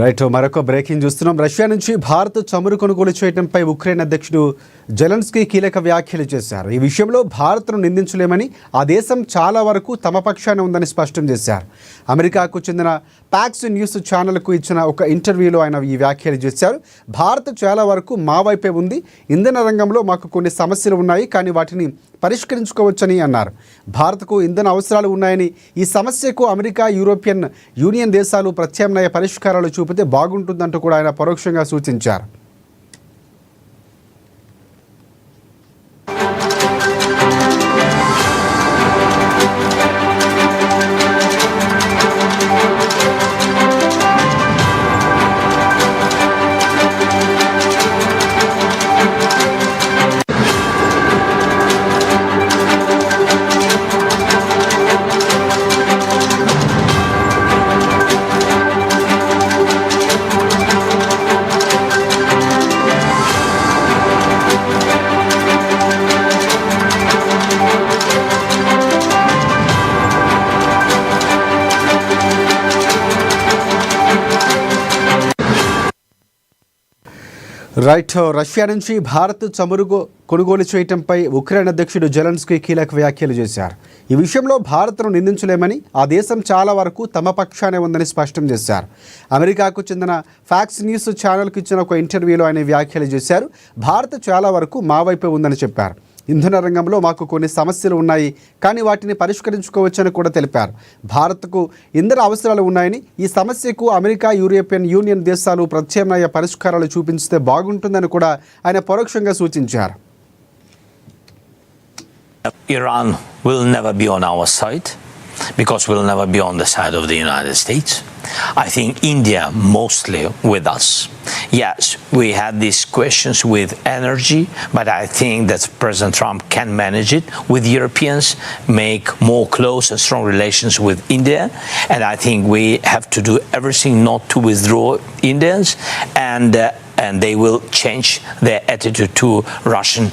Right మరొక breaking చూస్తున్నాం. Russia నుంచి భారత్ చమురు కొనుగోలు చేయడంపై ఉక్రెయిన్ అధ్యక్షుడు జెలెన్స్కీ కీలక వ్యాఖ్యలు చేశారు. ఈ విషయంలో భారత్ను నిందించలేమని, ఆ దేశం చాలా వరకు తమ పక్షాన ఉందని స్పష్టం చేశారు. అమెరికాకు చెందిన ప్యాక్స్ న్యూస్ ఛానల్కు ఇచ్చిన ఒక ఇంటర్వ్యూలో ఆయన ఈ వ్యాఖ్యలు చేశారు. భారత్ చాలా వరకు మా వైపే ఉంది. ఇంధన రంగంలో మాకు కొన్ని సమస్యలు ఉన్నాయి, కానీ వాటిని పరిష్కరించుకోవచ్చని అన్నారు. భారత్కు ఇంధన అవసరాలు ఉన్నాయని, ఈ సమస్యకు అమెరికా, యూరోపియన్ యూనియన్ దేశాలు ప్రత్యామ్నాయ పరిష్కారాలు చూపితే బాగుంటుందంటూ కూడా ఆయన పరోక్షంగా సూచించారు. రైట్, రష్యా నుంచి భారత్ చమురు కొనుగోలు చేయడంపై ఉక్రెయిన్ అధ్యక్షుడు జెలెన్స్కీ కీలక వ్యాఖ్యలు చేశారు. ఈ విషయంలో భారత్ను నిందించలేమని, ఆ దేశం చాలా వరకు తమ పక్షానే ఉందని స్పష్టం చేశారు. అమెరికాకు చెందిన ఫ్యాక్స్ న్యూస్ ఛానల్కి ఇచ్చిన ఒక ఇంటర్వ్యూలో ఆయన వ్యాఖ్యలు చేశారు. భారత్ చాలా వరకు మా వైపే ఉందని చెప్పారు. ఇంధన రంగంలో మాకు కొన్ని సమస్యలు ఉన్నాయి, కానీ వాటిని పరిష్కరించుకోవచ్చని కూడా తెలిపారు. భారత్కు ఇంధన అవసరాలు ఉన్నాయని, ఈ సమస్యకు అమెరికా, యూరోపియన్ యూనియన్ దేశాలు ప్రత్యామ్నాయ పరిష్కారాలు చూపించితే బాగుంటుందని కూడా ఆయన పరోక్షంగా సూచించారు. Iran will never be on our side because we'll never be on the side of the United States. I think India mostly with us. Yes, we had these questions with energy, but I think that President Trump can manage it with Europeans, make more close and strong relations with India, and I think we have to do everything not to withdraw Indians, and they will change their attitude to Russian